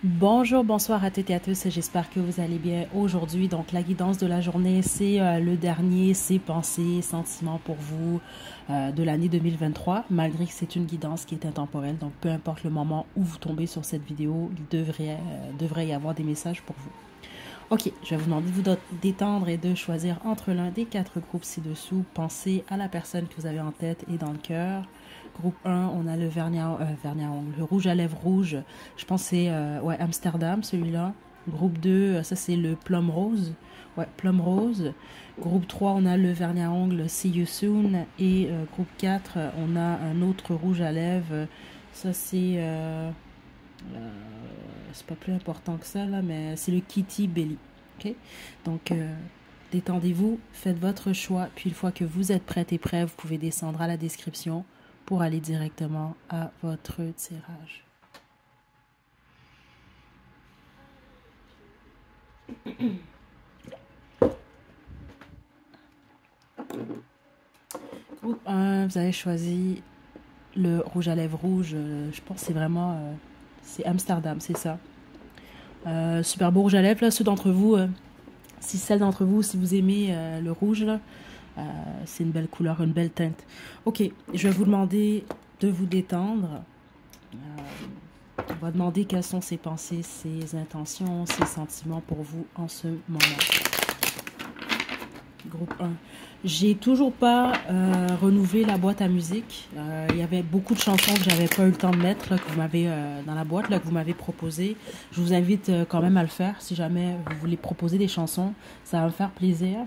Bonjour, bonsoir à toutes et à tous, j'espère que vous allez bien aujourd'hui. Donc la guidance de la journée, c'est le dernier, c'est pensées, sentiments pour vous de l'année 2023. Malgré que c'est une guidance qui est intemporelle, donc peu importe le moment où vous tombez sur cette vidéo, il devrait y avoir des messages pour vous. Ok, je vais vous demander de vous détendre et de choisir entre l'un des quatre groupes ci-dessous. Pensez à la personne que vous avez en tête et dans le cœur. Groupe 1, on a le vernis à ongles, le rouge à lèvres rouge. Je pense que c'est ouais, Amsterdam, celui-là. Groupe 2, ça c'est le plum rose. Ouais, plum rose. Groupe 3, on a le vernis à ongles See You Soon. Et groupe 4, on a un autre rouge à lèvres. Ça c'est pas plus important que ça, là, mais c'est le Kitty Belly. Ok. Donc, détendez-vous, faites votre choix. Puis, une fois que vous êtes prête et prêt, vous pouvez descendre à la description pour aller directement à votre tirage. Groupe 1, vous avez choisi le rouge à lèvres rouge. Je pense que c'est vraiment. C'est Amsterdam, c'est ça. Super beau rouge à lèvres, là. Ceux d'entre vous, si celle d'entre vous, si vous aimez le rouge, là, c'est une belle couleur, une belle teinte. Ok, je vais vous demander de vous détendre. On va demander quelles sont ses pensées, ses intentions, ses sentiments pour vous en ce moment. Groupe 1. J'ai toujours pas renouvelé la boîte à musique. Il y avait beaucoup de chansons que j'avais pas eu le temps de mettre là, que vous m'avez dans la boîte là, que vous m'avez proposé. Je vous invite quand même à le faire si jamais vous voulez proposer des chansons. Ça va me faire plaisir.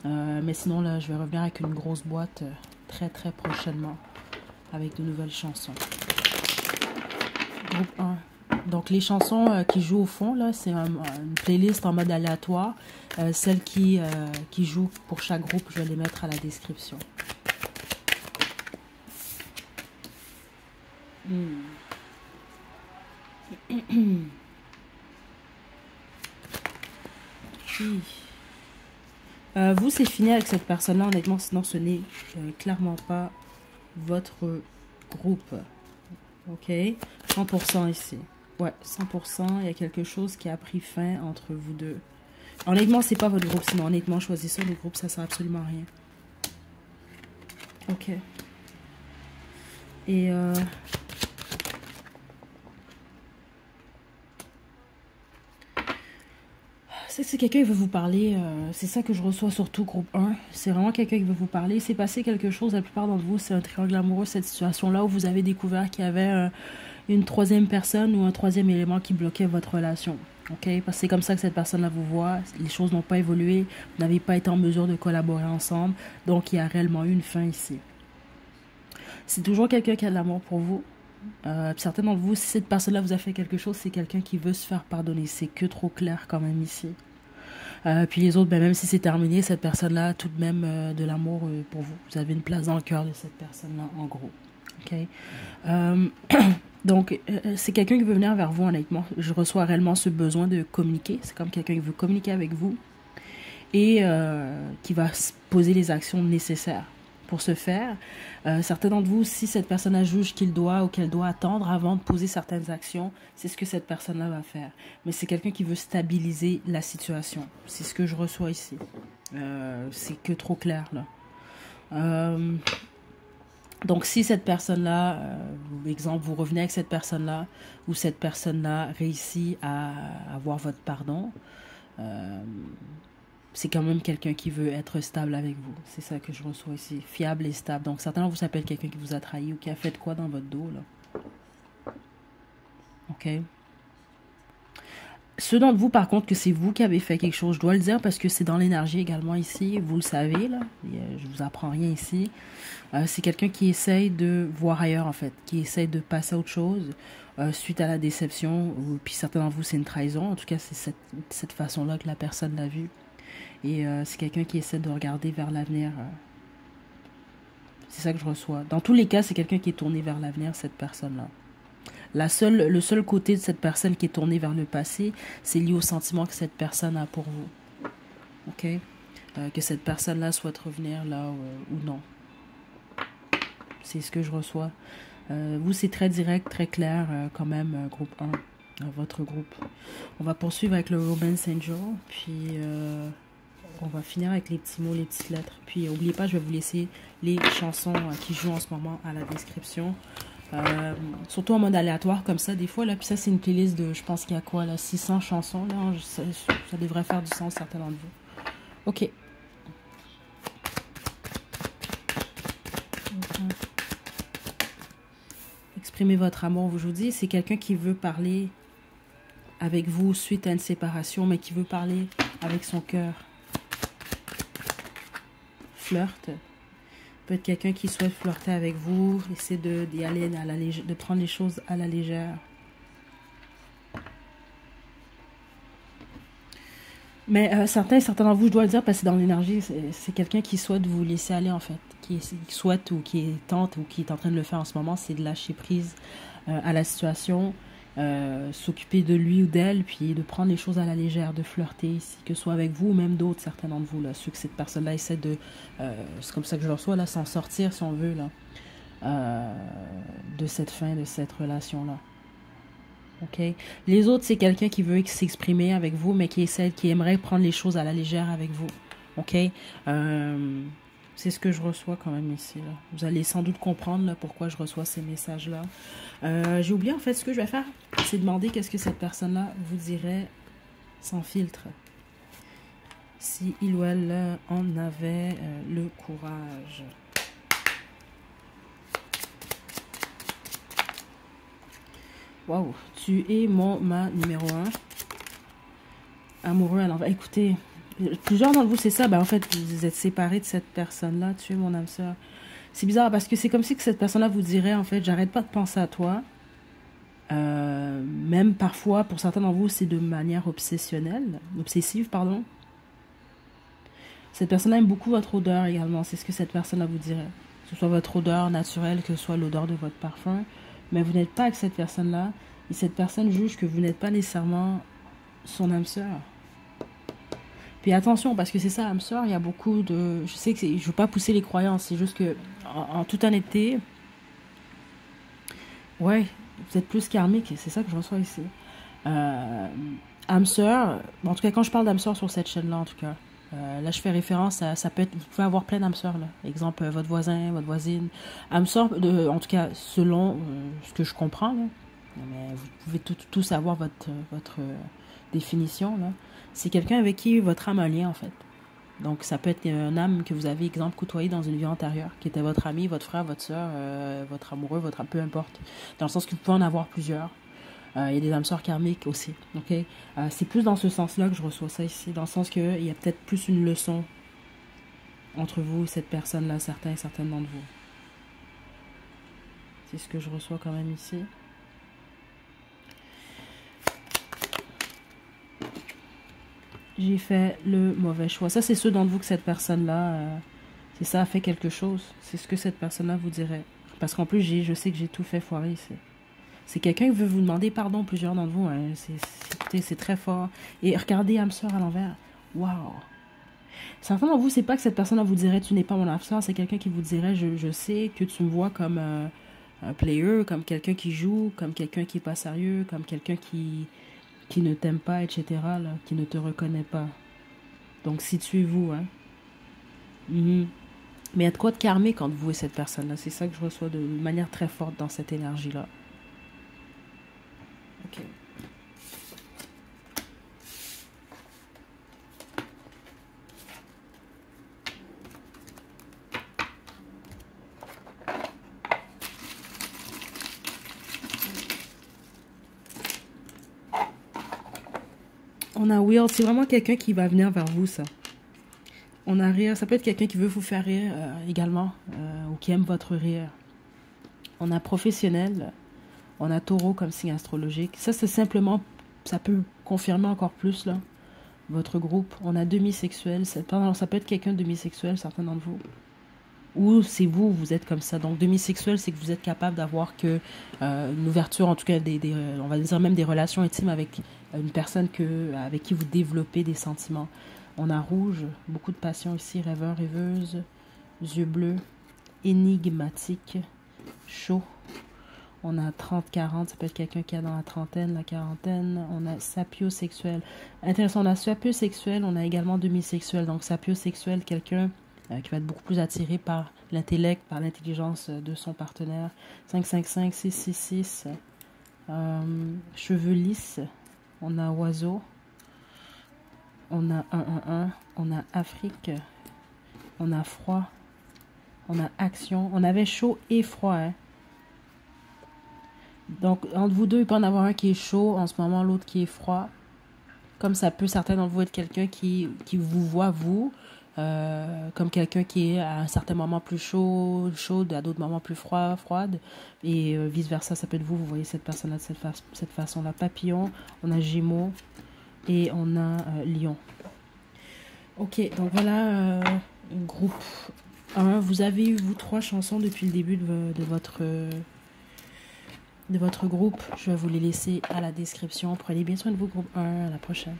Mais sinon là, je vais revenir avec une grosse boîte très très prochainement avec de nouvelles chansons. Groupe 1. Donc les chansons qui jouent au fond, là, c'est une playlist en mode aléatoire. Celles qui jouent pour chaque groupe, je vais les mettre à la description. Vous, c'est fini avec cette personne-là, honnêtement, sinon ce n'est clairement pas votre groupe. Ok, 100% ici. Ouais, 100%, il y a quelque chose qui a pris fin entre vous deux. Honnêtement, c'est pas votre groupe, sinon honnêtement, choisissez le groupe, ça sert absolument à rien. Ok. Et c'est quelqu'un qui veut vous parler, c'est ça que je reçois surtout, groupe 1. C'est vraiment quelqu'un qui veut vous parler. C'est passé quelque chose, la plupart d'entre vous, c'est un triangle amoureux, cette situation-là où vous avez découvert qu'il y avait une troisième personne ou un troisième élément qui bloquait votre relation. Ok, parce que c'est comme ça que cette personne-là vous voit. Les choses n'ont pas évolué, vous n'avez pas été en mesure de collaborer ensemble, donc il y a réellement eu une fin ici. C'est toujours quelqu'un qui a de l'amour pour vous. Certains d'entre vous, si cette personne-là vous a fait quelque chose, c'est quelqu'un qui veut se faire pardonner. C'est que trop clair quand même ici. Puis les autres, ben, même si c'est terminé, cette personne-là a tout de même de l'amour pour vous. Vous avez une place dans le cœur de cette personne-là, en gros. Ok. Euh, donc, c'est quelqu'un qui veut venir vers vous, honnêtement. Je reçois réellement ce besoin de communiquer. C'est comme quelqu'un qui veut communiquer avec vous et qui va poser les actions nécessaires pour ce faire. Certains d'entre vous, si cette personne juge qu'il doit ou qu'elle doit attendre avant de poser certaines actions, c'est ce que cette personne-là va faire. Mais c'est quelqu'un qui veut stabiliser la situation. C'est ce que je reçois ici. C'est que trop clair, là. Donc, si cette personne-là, exemple, vous revenez avec cette personne-là, ou cette personne-là réussit à avoir votre pardon, c'est quand même quelqu'un qui veut être stable avec vous. C'est ça que je reçois ici. Fiable et stable. Donc, certainement, vous s'appelle quelqu'un qui vous a trahi ou qui a fait quoi dans votre dos, là. OK? Ceux d'entre vous, par contre, que c'est vous qui avez fait quelque chose, je dois le dire parce que c'est dans l'énergie également ici. Vous le savez, là. Je vous apprends rien ici. C'est quelqu'un qui essaye de voir ailleurs, en fait. Qui essaye de passer à autre chose suite à la déception. Puis certains d'entre vous, c'est une trahison. En tout cas, c'est cette façon-là que la personne l'a vu. Et c'est quelqu'un qui essaie de regarder vers l'avenir. C'est ça que je reçois. Dans tous les cas, c'est quelqu'un qui est tourné vers l'avenir, cette personne-là. Le seul côté de cette personne qui est tourné vers le passé, c'est lié au sentiment que cette personne a pour vous. OK? Que cette personne-là souhaite revenir là ou non. C'est ce que je reçois. Vous, c'est très direct, très clair quand même, groupe 1. à votre groupe. On va poursuivre avec le Romance Angel, puis on va finir avec les petits mots, les petites lettres. Puis n'oubliez pas, je vais vous laisser les chansons qui jouent en ce moment à la description. Surtout en mode aléatoire comme ça, des fois. Là, puis ça, c'est une playlist de, je pense qu'il y a quoi, là, 600 chansons. Là, ça devrait faire du sens, certains d'entre vous. Ok. Exprimez votre amour, je vous dis. C'est quelqu'un qui veut parler avec vous suite à une séparation, mais qui veut parler avec son cœur. Flirt. Peut être quelqu'un qui souhaite flirter avec vous, essayer d'y aller à la légère, de prendre les choses à la légère. Mais certains d'entre vous, je dois le dire, parce que dans l'énergie, c'est quelqu'un qui souhaite vous laisser aller, en fait. Qui souhaite ou qui tente ou qui est en train de le faire en ce moment, c'est de lâcher prise à la situation, s'occuper de lui ou d'elle, puis de prendre les choses à la légère, de flirter ici, que ce soit avec vous ou même d'autres, certains d'entre vous, là, ceux que cette personne-là essaie de, c'est comme ça que je le reçois, là, s'en sortir, si on veut, là, de cette fin, de cette relation-là. Ok. Les autres, c'est quelqu'un qui veut s'exprimer avec vous, mais qui aimerait prendre les choses à la légère avec vous. Ok. C'est ce que je reçois quand même ici. Là. Vous allez sans doute comprendre là, pourquoi je reçois ces messages-là. J'ai oublié en fait ce que je vais faire, c'est demander qu'est-ce que cette personne-là vous dirait sans filtre. Si il ou elle en avait le courage. Waouh, tu es ma numéro 1. Amoureux à l'envers. Écoutez, plusieurs d'entre vous, c'est ça. Ben, en fait, vous êtes séparés de cette personne-là. Tu es mon âme sœur. C'est bizarre parce que c'est comme si que cette personne-là vous dirait, en fait, j'arrête pas de penser à toi. Même parfois, pour certains d'entre vous, c'est de manière obsessive, pardon. Cette personne-là aime beaucoup votre odeur également. C'est ce que cette personne-là vous dirait. Que ce soit votre odeur naturelle, que ce soit l'odeur de votre parfum. Mais vous n'êtes pas avec cette personne-là. Et cette personne juge que vous n'êtes pas nécessairement son âme sœur. Puis attention, parce que c'est ça, âme sœur, il y a beaucoup de... Je sais que je ne veux pas pousser les croyances, c'est juste que, en toute honnêteté, ouais, vous êtes plus karmique, c'est ça que je reçois ici. Âme sœur, en tout cas, quand je parle d'âme sœur sur cette chaîne-là, en tout cas, là, je fais référence à, ça peut être, vous pouvez avoir plein d'âmes sœurs, là. Exemple, votre voisin, votre voisine. Âme sœur, en tout cas, selon ce que je comprends, là, mais vous pouvez tous avoir votre définition, là. C'est quelqu'un avec qui votre âme a un lien, en fait. Donc, ça peut être un âme que vous avez, exemple, côtoyé dans une vie antérieure, qui était votre ami, votre frère, votre soeur, votre amoureux, peu importe. Dans le sens que vous pouvez en avoir plusieurs. Il y a des âmes sœurs karmiques aussi, ok? C'est plus dans ce sens-là que je reçois ça ici, dans le sens qu'il y a peut-être plus une leçon entre vous et cette personne-là, certaines d'entre vous. C'est ce que je reçois quand même ici. J'ai fait le mauvais choix. Ça, c'est ceux d'entre vous que cette personne-là, c'est ça, a fait quelque chose. C'est ce que cette personne-là vous dirait. Parce qu'en plus, je sais que j'ai tout fait foirer ici. C'est quelqu'un qui veut vous demander pardon, plusieurs d'entre vous. Hein. Écoutez, c'est très fort. Et regardez âme sœur à l'envers. Waouh! Certains d'entre vous, c'est pas que cette personne-là vous dirait tu n'es pas mon âme sœur, c'est quelqu'un qui vous dirait je sais que tu me vois comme un player, comme quelqu'un qui joue, comme quelqu'un qui est pas sérieux, comme quelqu'un qui ne t'aime pas, etc., là, qui ne te reconnaît pas. Donc, situez-vous, hein. Mais il y a de quoi de karmique entre vous et cette personne-là. C'est ça que je reçois de manière très forte dans cette énergie-là. Ok. On a Weird, c'est vraiment quelqu'un qui va venir vers vous, ça. On a Rire, ça peut être quelqu'un qui veut vous faire rire également, ou qui aime votre rire. On a Professionnel, on a Taureau comme signe astrologique. Ça, c'est simplement, ça peut confirmer encore plus, là, votre groupe. On a Demi-sexuel, ça peut être quelqu'un de demi-sexuel, certains d'entre vous. Ou c'est vous, vous êtes comme ça. Donc, demi-sexuel, c'est que vous êtes capable d'avoir que une ouverture, en tout cas, on va dire même des relations intimes avec une personne avec qui vous développez des sentiments. On a Rouge, beaucoup de passion ici, rêveur, rêveuse, yeux bleus, énigmatique, chaud. On a 30-40, ça peut être quelqu'un qui est dans la trentaine, la quarantaine. On a sapiosexuel. Intéressant, on a sapiosexuel, on a également demisexuel. Donc sapiosexuel, quelqu'un qui va être beaucoup plus attiré par l'intellect, par l'intelligence de son partenaire. 5-5-5, 6-6-6. Cheveux lisses. On a oiseau. On a 1-1-1. On a Afrique. On a froid. On a action. On avait chaud et froid, hein. Donc, entre vous deux, il peut en avoir un qui est chaud, en ce moment, l'autre qui est froid. Comme ça peut, certains d'entre vous, être quelqu'un qui vous voit, vous, comme quelqu'un qui est à un certain moment plus chaud, chaude, à d'autres moments plus froide. Et vice-versa, ça peut être vous, vous voyez cette personne-là de cette façon-là. Papillon, on a Gémeaux et on a Lion. Ok, donc voilà, groupe 1. Vous avez eu, vous, 3 chansons depuis le début de votre groupe. Je vais vous les laisser à la description. Prenez bien soin de vous, groupe 1. À la prochaine.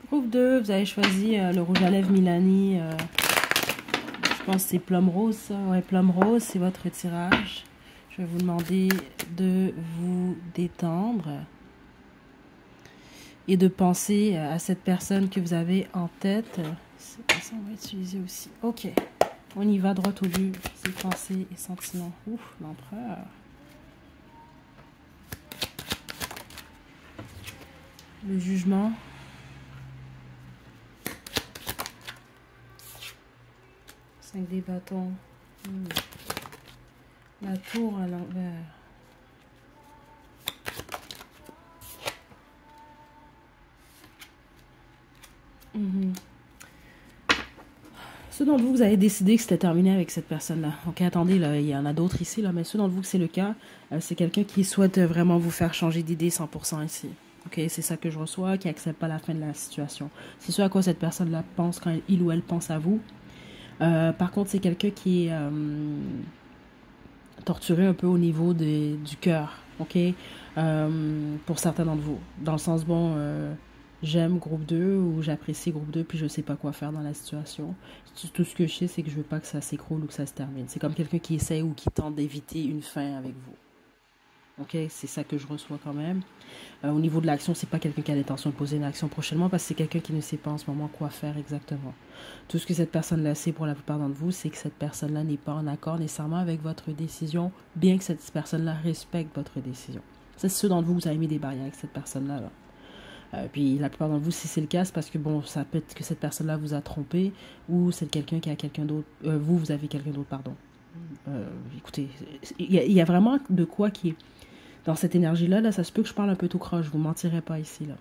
Groupe 2, vous avez choisi le rouge à lèvres Milani. Je pense que c'est Plum Rose, ça. Ouais, Plum Rose, c'est votre tirage. Je vais vous demander de vous détendre et de penser à cette personne que vous avez en tête. Ça, on va utiliser aussi. Ok, on y va droit au but. Ses pensées et sentiments. Ouf, l'empereur. Le jugement. 5 des bâtons. La tour à l'envers. Ceux d'entre vous, vous avez décidé que c'était terminé avec cette personne-là. Ok, attendez, là, il y en a d'autres ici, là, mais ceux d'entre vous que c'est le cas, c'est quelqu'un qui souhaite vraiment vous faire changer d'idée 100% ici. Ok, c'est ça que je reçois, qui n'accepte pas la fin de la situation. C'est ce à quoi cette personne-là pense quand il ou elle pense à vous. Par contre, c'est quelqu'un qui est torturé un peu au niveau du cœur, ok? Pour certains d'entre vous. Dans le sens, bon, j'aime groupe 2 ou j'apprécie groupe 2 puis je sais pas quoi faire dans la situation. Tout ce que je sais, c'est que je veux pas que ça s'écroule ou que ça se termine. C'est comme quelqu'un qui essaie ou qui tente d'éviter une fin avec vous. Ok, c'est ça que je reçois quand même. Au niveau de l'action, c'est pas quelqu'un qui a l'intention de poser une action prochainement parce que c'est quelqu'un qui ne sait pas en ce moment quoi faire exactement. Tout ce que cette personne-là sait pour la plupart d'entre vous, c'est que cette personne-là n'est pas en accord nécessairement avec votre décision, bien que cette personne-là respecte votre décision. Ça, c'est ceux d'entre vous, vous avez mis des barrières avec cette personne-là. Puis la plupart d'entre vous, si c'est le cas, c'est parce que bon, ça peut être que cette personne-là vous a trompé ou c'est quelqu'un qui a quelqu'un d'autre. Vous avez quelqu'un d'autre, pardon. Écoutez, il y a vraiment de quoi qui est dans cette énergie-là, là, ça se peut que je parle un peu tout croche, je vous mentirai pas ici, là.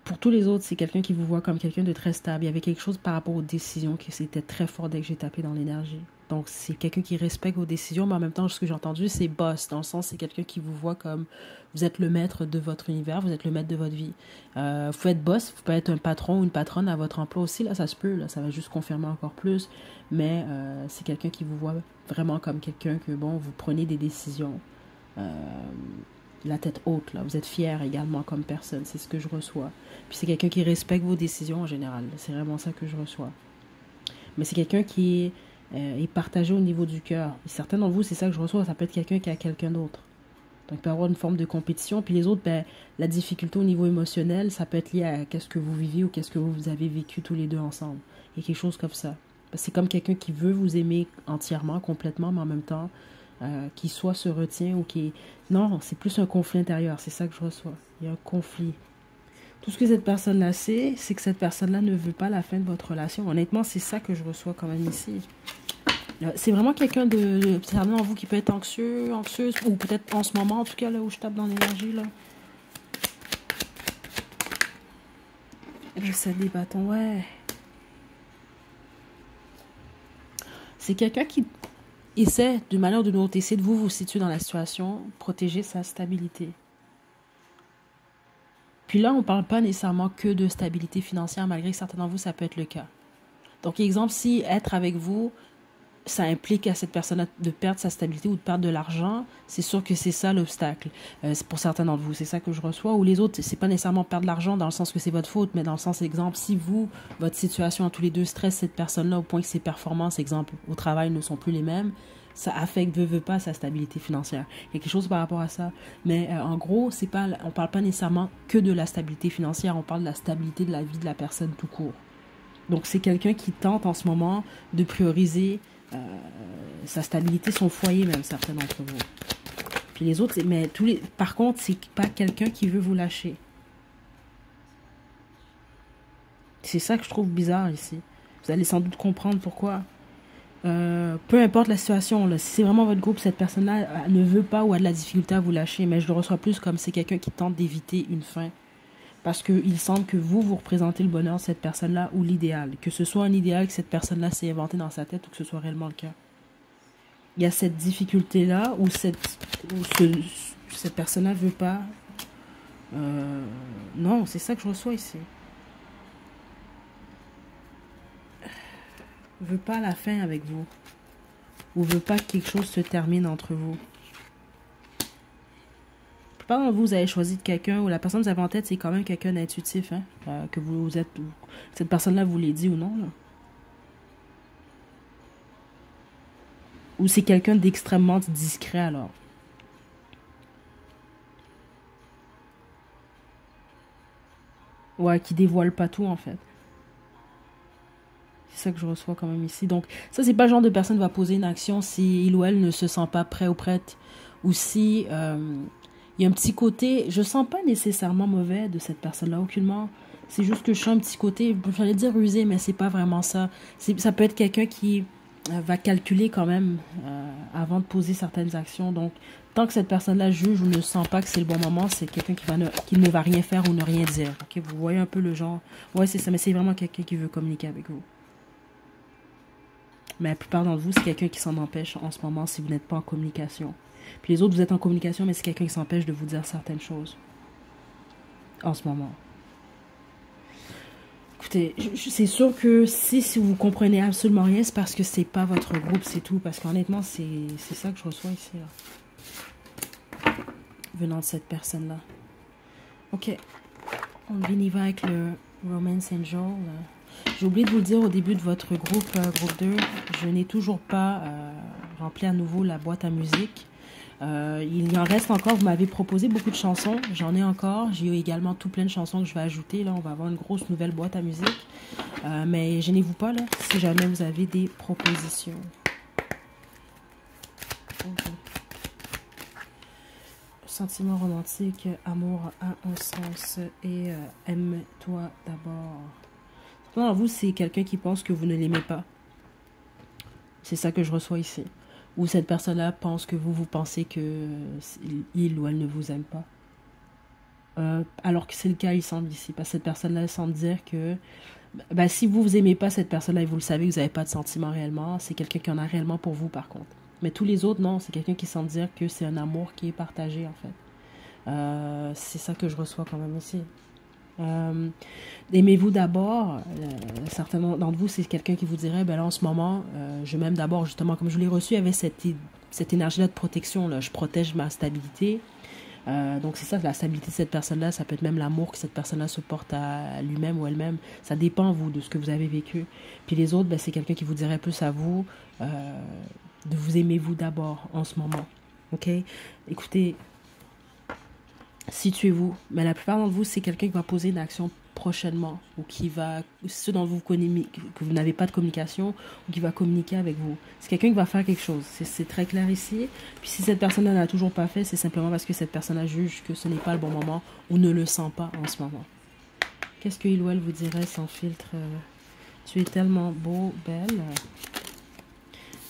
Pour tous les autres, c'est quelqu'un qui vous voit comme quelqu'un de très stable. Il y avait quelque chose par rapport aux décisions qui c'était très fort dès que j'ai tapé dans l'énergie. Donc, c'est quelqu'un qui respecte vos décisions, mais en même temps, ce que j'ai entendu, c'est boss. Dans le sens, c'est quelqu'un qui vous voit comme vous êtes le maître de votre univers, vous êtes le maître de votre vie. Vous pouvez être boss, vous pouvez être un patron ou une patronne à votre emploi aussi. Là, ça se peut, là, ça va juste confirmer encore plus. Mais c'est quelqu'un qui vous voit vraiment comme quelqu'un que, bon, vous prenez des décisions. La tête haute, là. Vous êtes fier également comme personne. C'est ce que je reçois. Puis c'est quelqu'un qui respecte vos décisions en général. C'est vraiment ça que je reçois. Mais c'est quelqu'un qui est partagé au niveau du cœur. Et certains d'entre vous, c'est ça que je reçois. Ça peut être quelqu'un qui a quelqu'un d'autre. Donc, il peut y avoir une forme de compétition. Puis les autres, ben, la difficulté au niveau émotionnel, ça peut être lié à qu'est-ce que vous vivez ou qu'est-ce que vous avez vécu tous les deux ensemble. Il y a quelque chose comme ça. C'est comme quelqu'un qui veut vous aimer entièrement, complètement, mais en même temps, qui soit se retient ou qui... Non, c'est plus un conflit intérieur. C'est ça que je reçois. Il y a un conflit. Tout ce que cette personne-là sait, c'est que cette personne-là ne veut pas la fin de votre relation. Honnêtement, c'est ça que je reçois quand même ici. C'est vraiment quelqu'un de... Certainement, vous qui peut être anxieuse, ou peut-être en ce moment, en tout cas, là où je tape dans l'énergie, là. Le 7 des bâtons, ouais. C'est quelqu'un qui essaie, d'une manière ou d'une autre, essaie de vous situer dans la situation, protéger sa stabilité. Puis là, on ne parle pas nécessairement que de stabilité financière, malgré que certains d'entre vous, ça peut être le cas. Donc, exemple, si être avec vous, ça implique à cette personne de perdre sa stabilité ou de perdre de l'argent, c'est sûr que c'est ça l'obstacle. C'est pour certains d'entre vous, c'est ça que je reçois. Ou les autres, c'est pas nécessairement perdre de l'argent dans le sens que c'est votre faute, mais dans le sens, exemple, si vous, votre situation à tous les deux stresse cette personne-là au point que ses performances, exemple, au travail ne sont plus les mêmes, ça affecte, veut pas, sa stabilité financière. Il y a quelque chose par rapport à ça. Mais en gros, c'est pas, on parle pas nécessairement que de la stabilité financière, on parle de la stabilité de la vie de la personne tout court. Donc, c'est quelqu'un qui tente en ce moment de prioriser sa stabilité, son foyer même, certains d'entre vous. Puis les autres, mais par contre, c'est pas quelqu'un qui veut vous lâcher. C'est ça que je trouve bizarre ici. Vous allez sans doute comprendre pourquoi. Peu importe la situation, là, si c'est vraiment votre groupe, cette personne-là ne veut pas ou a de la difficulté à vous lâcher, mais je le reçois plus comme c'est quelqu'un qui tente d'éviter une fin. Parce qu'il semble que vous représentez le bonheur de cette personne-là ou l'idéal. Que ce soit un idéal que cette personne-là s'est inventé dans sa tête ou que ce soit réellement le cas. Il y a cette difficulté-là où cette personne-là ne veut pas... non, c'est ça que je reçois ici. Veut pas la fin avec vous. Ou veut pas que quelque chose se termine entre vous. Pas d'entre vous avez choisi de quelqu'un ou la personne que vous avez en tête, c'est quand même quelqu'un d'intuitif, hein, que vous êtes, cette personne-là vous l'a dit ou non, là. Ou c'est quelqu'un d'extrêmement discret, alors. Ouais, qui dévoile pas tout, en fait. C'est ça que je reçois quand même ici. Donc, ça, c'est pas le genre de personne qui va poser une action si il ou elle ne se sent pas prêt ou prête. Ou si il y a un petit côté, je sens pas nécessairement mauvais de cette personne-là, aucunement. C'est juste que je sens un petit côté, j'allais dire rusé, mais c'est pas vraiment ça. Ça peut être quelqu'un qui va calculer quand même avant de poser certaines actions. Donc, tant que cette personne-là juge ou ne sent pas que c'est le bon moment, c'est quelqu'un qui ne va rien faire ou ne rien dire. Okay? Vous voyez un peu le genre. Ouais, c'est ça, mais c'est vraiment quelqu'un qui veut communiquer avec vous. Mais la plupart d'entre vous, c'est quelqu'un qui s'en empêche en ce moment si vous n'êtes pas en communication. Puis les autres, vous êtes en communication, mais c'est quelqu'un qui s'empêche de vous dire certaines choses. En ce moment. Écoutez, c'est sûr que si vous comprenez absolument rien, c'est parce que c'est pas votre groupe, c'est tout. Parce qu'honnêtement, c'est ça que je reçois ici, là. Venant de cette personne-là. Ok. On y va avec le Romance Angel. J'ai oublié de vous le dire au début de votre groupe 2, je n'ai toujours pas rempli à nouveau la boîte à musique. Il y en reste encore, vous m'avez proposé beaucoup de chansons, j'en ai encore. J'ai également tout plein de chansons que je vais ajouter. Là, on va avoir une grosse nouvelle boîte à musique. Mais gênez-vous pas, là, si jamais vous avez des propositions. Okay. Sentiment romantique, amour à un sens et aime-toi d'abord. Dans vous, c'est quelqu'un qui pense que vous ne l'aimez pas. C'est ça que je reçois ici. Ou cette personne-là pense que vous pensez que il ou elle ne vous aime pas. Alors que c'est le cas, il semble ici. Parce que cette personne-là semble dire que si vous aimez pas cette personne-là et vous le savez, vous n'avez pas de sentiment réellement, c'est quelqu'un qui en a réellement pour vous, par contre. Mais tous les autres, non, c'est quelqu'un qui semble dire que c'est un amour qui est partagé, en fait. C'est ça que je reçois quand même ici. Aimez-vous d'abord. Certains d'entre vous, c'est quelqu'un qui vous dirait, ben là, en ce moment, je m'aime d'abord, justement, comme je l'ai reçu, avec cette énergie-là de protection, là, je protège ma stabilité. Donc c'est ça, la stabilité de cette personne-là, ça peut être même l'amour que cette personne-là se porte à lui-même ou elle-même. Ça dépend, vous, de ce que vous avez vécu. Puis les autres, ben, c'est quelqu'un qui vous dirait plus à vous de vous aimer vous d'abord en ce moment. OK? Écoutez, situez-vous. Mais la plupart d'entre vous, c'est quelqu'un qui va poser une action prochainement ou qui va, ceux dont vous connaissez, que vous n'avez pas de communication ou qui va communiquer avec vous. C'est quelqu'un qui va faire quelque chose. C'est très clair ici. Puis si cette personne-là n'a toujours pas fait, c'est simplement parce que cette personne-là juge que ce n'est pas le bon moment ou ne le sent pas en ce moment. Qu'est-ce que il ou elle vous dirait sans filtre? Tu es tellement beau, belle.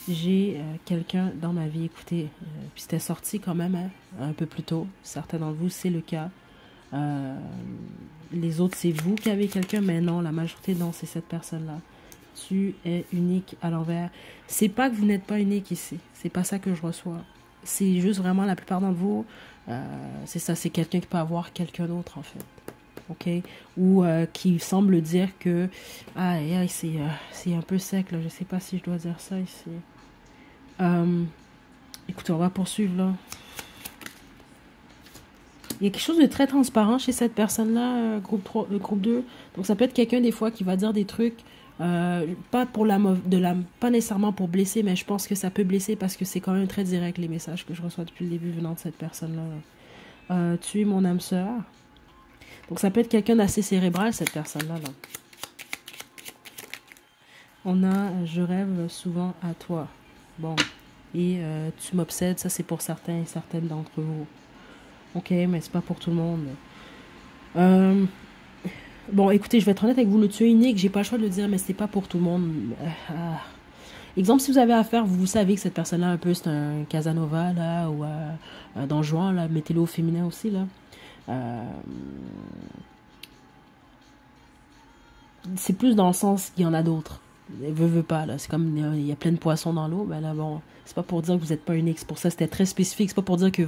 J'ai quelqu'un dans ma vie, écoutez, puis c'était sorti quand même un peu plus tôt. Certains d'entre vous, c'est le cas. Euh, les autres, c'est vous qui avez quelqu'un, mais non, la majorité, non, c'est cette personne-là. Tu es unique à l'envers. C'est pas que vous n'êtes pas unique ici. C'est pas ça que je reçois. C'est juste vraiment la plupart d'entre vous, c'est ça, c'est quelqu'un qui peut avoir quelqu'un d'autre, en fait. OK? Ou qui semble dire que, ah, c'est un peu sec, là. Je sais pas si je dois dire ça ici. Écoutez, on va poursuivre, là. Il y a quelque chose de très transparent chez cette personne-là, groupe 3, groupe 2. Donc, ça peut être quelqu'un, des fois, qui va dire des trucs, pas pour pas nécessairement pour blesser, mais je pense que ça peut blesser parce que c'est quand même très direct, les messages que je reçois depuis le début venant de cette personne-là. Tu es mon âme sœur. Donc, ça peut être quelqu'un d'assez cérébral, cette personne-là, là. On a, je rêve souvent à toi. Bon. Et tu m'obsèdes, ça c'est pour certains et certaines d'entre vous. Ok, mais c'est pas pour tout le monde. Bon, écoutez, je vais être honnête avec vous, le tueur unique, j'ai pas le choix de le dire, mais c'est pas pour tout le monde. Exemple, si vous avez affaire, vous savez que cette personne-là, un peu, c'est un Casanova, là, ou un Don Juan, là, mettez-le au féminin aussi, là. C'est plus dans le sens qu'il y en a d'autres. Veut pas, là. C'est comme, il y a plein de poissons dans l'eau, ben là, bon, c'est pas pour dire que vous n'êtes pas unique, c'est pour ça, c'était très spécifique, c'est pas pour dire que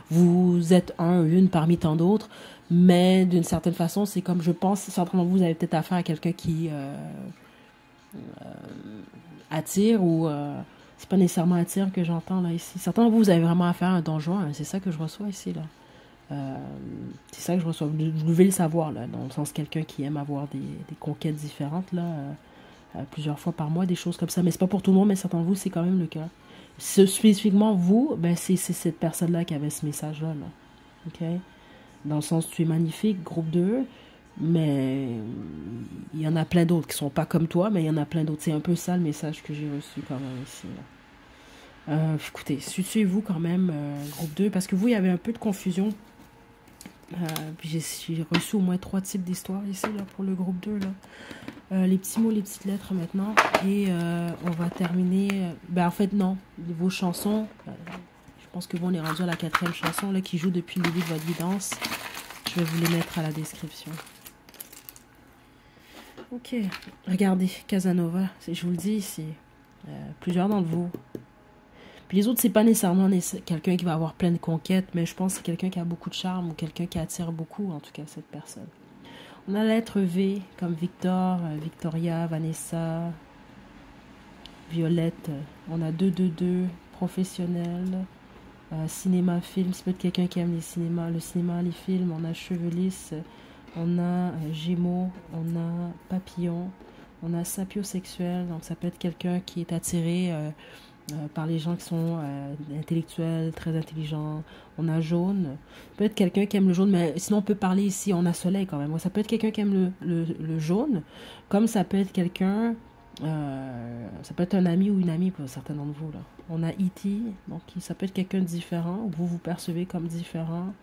vous êtes un ou une parmi tant d'autres, mais d'une certaine façon, c'est comme, je pense, certainement vous avez peut-être affaire à quelqu'un qui attire ou, c'est pas nécessairement attire que j'entends, là, ici. Certains vous avez vraiment affaire à un donjon, hein, c'est ça que je reçois ici, là. C'est ça que je reçois. Vous devez le savoir, là, dans le sens quelqu'un qui aime avoir des conquêtes différentes, là, plusieurs fois par mois, des choses comme ça. Mais c'est pas pour tout le monde, mais certains de vous, c'est quand même le cas. Spécifiquement, vous, ben, c'est cette personne-là qui avait ce message-là. Là. OK? Dans le sens, tu es magnifique, groupe 2, mais il y en a plein d'autres qui sont pas comme toi, mais il y en a plein d'autres. C'est un peu ça le message que j'ai reçu quand même ici. Là. Écoutez, situez-vous quand même, groupe 2, parce que vous, il y avait un peu de confusion. Puis j'ai reçu au moins 3 types d'histoires ici là, pour le groupe 2. Là. Les petits mots, les petites lettres maintenant. Et on va terminer... ben en fait, non. Vos chansons, je pense que bon, on est rendu à la 4e chanson là, qui joue depuis le début de votre guidance. Je vais vous les mettre à la description. Ok. Regardez, Casanova. Je vous le dis, c'est plusieurs d'entre vous. Puis les autres, c'est pas nécessairement quelqu'un qui va avoir plein de conquêtes, mais je pense que c'est quelqu'un qui a beaucoup de charme ou quelqu'un qui attire beaucoup, en tout cas, cette personne. On a la lettre V, comme Victor, Victoria, Vanessa, Violette. On a 222, professionnel, cinéma, film. C'est peut-être quelqu'un qui aime le cinéma, les films. On a Chevelisse, on a Gémeaux, on a Papillon, on a sapiosexuel. Donc ça peut être quelqu'un qui est attiré... par les gens qui sont intellectuels, très intelligents. On a jaune. Peut-être quelqu'un qui aime le jaune, mais sinon on peut parler ici, on a soleil quand même. Ça peut être quelqu'un qui aime le jaune, comme ça peut être quelqu'un, ça peut être un ami ou une amie pour certains d'entre vous. Là. On a E.T., donc ça peut être quelqu'un de différent, ou vous vous percevez comme différent.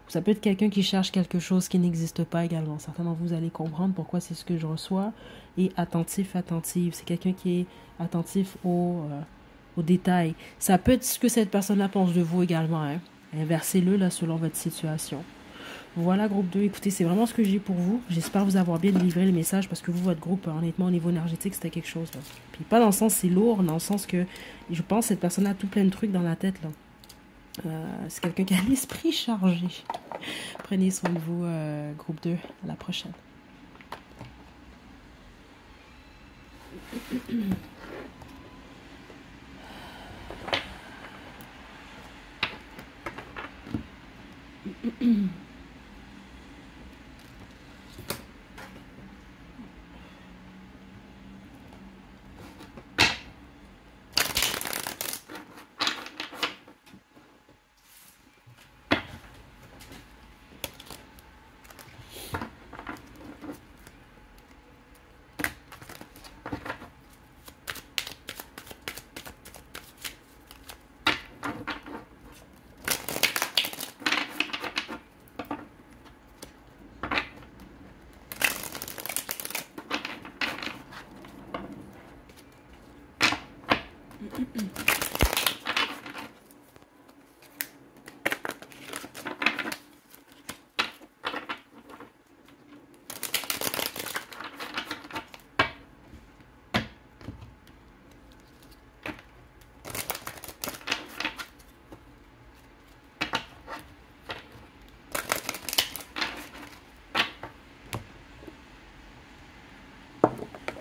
Ça peut être quelqu'un qui cherche quelque chose qui n'existe pas également. Certains d'entre vous allez comprendre pourquoi c'est ce que je reçois. Et attentif, attentive. C'est quelqu'un qui est attentif aux détails. Ça peut être ce que cette personne-là pense de vous également. Hein. Inversez-le là selon votre situation. Voilà, groupe 2. Écoutez, c'est vraiment ce que j'ai pour vous. J'espère vous avoir bien délivré le message parce que vous, votre groupe, honnêtement, au niveau énergétique, c'était quelque chose. Là. Puis pas dans le sens c'est lourd, dans le sens que je pense que cette personne-là a tout plein de trucs dans la tête. Là. C'est quelqu'un qui a l'esprit chargé. Prenez soin de vous, groupe 2. À la prochaine.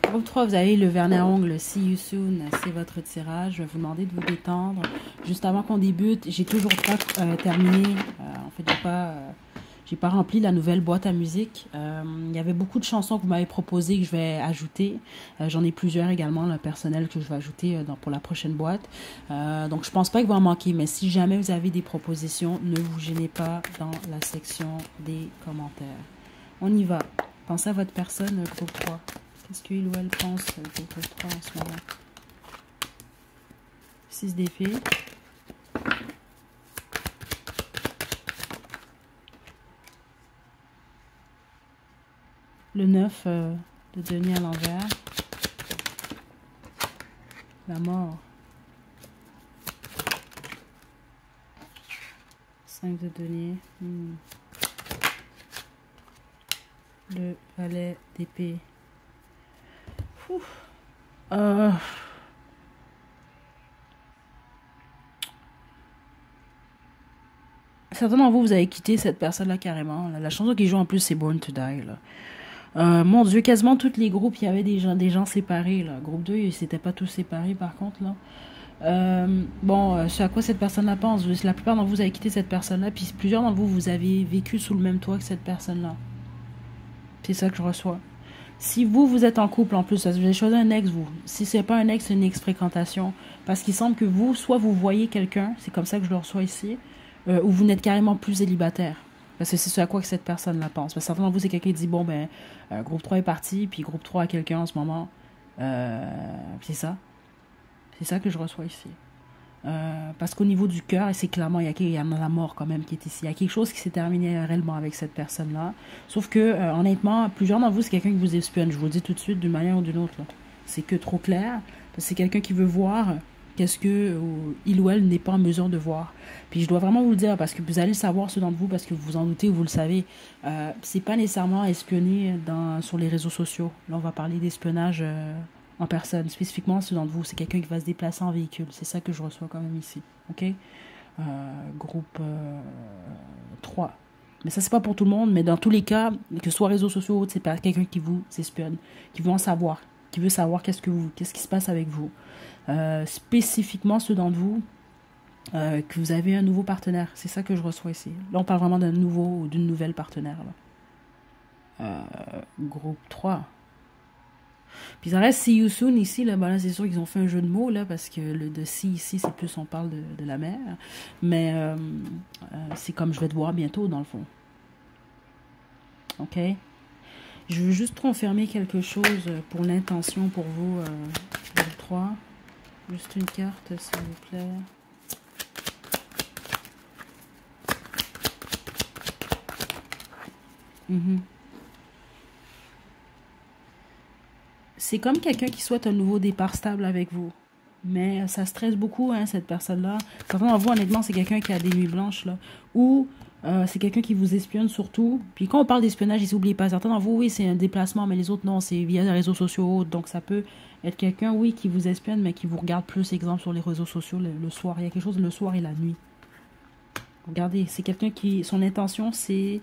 Groupe 3, vous avez le vernis à ongles See You Soon, c'est votre tirage. Je vais vous demander de vous détendre. Juste avant qu'on débute, j'ai toujours pas terminé. En fait, j'ai pas rempli la nouvelle boîte à musique. Il y avait beaucoup de chansons que vous m'avez proposées que je vais ajouter. J'en ai plusieurs également, le personnel que je vais ajouter pour la prochaine boîte. Donc, je pense pas qu'il va en manquer. Mais si jamais vous avez des propositions, ne vous gênez pas dans la section des commentaires. On y va. Pensez à votre personne, groupe 3. Qu'est-ce qu'il ou elle pense, groupe 3 en ce moment? 6 d'épée. Le 9 de denier à l'envers. La mort. 5 de denier. Le valet d'épée. Certains d'entre vous, vous avez quitté cette personne-là carrément. La chanson qui joue en plus, c'est Born to Die. Là. Mon Dieu, quasiment tous les groupes, il y avait des gens séparés. Là. Groupe 2, ils s'étaient pas tous séparés par contre. Là. C'est à quoi cette personne-là pense. La plupart d'entre vous, vous avez quitté cette personne-là, puis plusieurs d'entre vous, vous avez vécu sous le même toit que cette personne-là. C'est ça que je reçois. Si vous êtes en couple en plus, vous avez choisi un ex, vous. Si c'est pas un ex, c'est une ex-fréquentation. Parce qu'il semble que vous, soit vous voyez quelqu'un, c'est comme ça que je le reçois ici, ou vous n'êtes carrément plus célibataire. Parce que c'est ce à quoi que cette personne-là pense. Parce que certains d'entre vous, c'est quelqu'un qui dit, bon, groupe 3 est parti, puis groupe 3 a quelqu'un en ce moment. C'est ça. C'est ça que je reçois ici. Parce qu'au niveau du cœur, c'est clairement, il y a la mort quand même qui est ici. Il y a quelque chose qui s'est terminé réellement avec cette personne-là. Sauf que, honnêtement, plusieurs d'entre vous, c'est quelqu'un qui vous espionne. Je vous le dis tout de suite, d'une manière ou d'une autre. C'est que trop clair. Parce que c'est quelqu'un qui veut voir qu'est-ce que il ou elle n'est pas en mesure de voir. Puis je dois vraiment vous le dire, parce que vous allez le savoir, ceux d'entre vous, parce que vous vous en doutez ou vous le savez. C'est pas nécessairement espionner sur les réseaux sociaux. Là, on va parler d'espionnage en personne, spécifiquement ceux d'entre vous, c'est quelqu'un qui va se déplacer en véhicule. C'est ça que je reçois quand même ici. OK? Groupe 3. Mais ça, c'est pas pour tout le monde, mais dans tous les cas, que ce soit réseaux sociaux ou autres, c'est pas quelqu'un qui vous espionne, qui veut en savoir, qui veut savoir qu'est-ce qui se passe avec vous. Spécifiquement ceux d'entre vous, que vous avez un nouveau partenaire. C'est ça que je reçois ici. Là, on parle vraiment d'un nouveau ou d'une nouvelle partenaire. Groupe 3. Puis ça reste See You Soon ici, là, là c'est sûr qu'ils ont fait un jeu de mots, là, parce que le de See ici, c'est plus on parle de la mer. Mais c'est comme je vais te voir bientôt, dans le fond. OK? Je veux juste confirmer quelque chose pour l'intention pour vous, groupe 3. Juste une carte, s'il vous plaît. C'est comme quelqu'un qui souhaite un nouveau départ stable avec vous. Mais ça stresse beaucoup, hein, cette personne-là. Certains d'entre vous, honnêtement, c'est quelqu'un qui a des nuits blanches, là. Ou c'est quelqu'un qui vous espionne surtout. Puis quand on parle d'espionnage, ils n'oubliez pas. Certains d'entre vous, oui, c'est un déplacement, mais les autres, non, c'est via les réseaux sociaux. Donc ça peut être quelqu'un, oui, qui vous espionne, mais qui vous regarde plus, exemple, sur les réseaux sociaux le soir. Il y a quelque chose le soir et la nuit. Regardez, c'est quelqu'un qui... Son intention, c'est...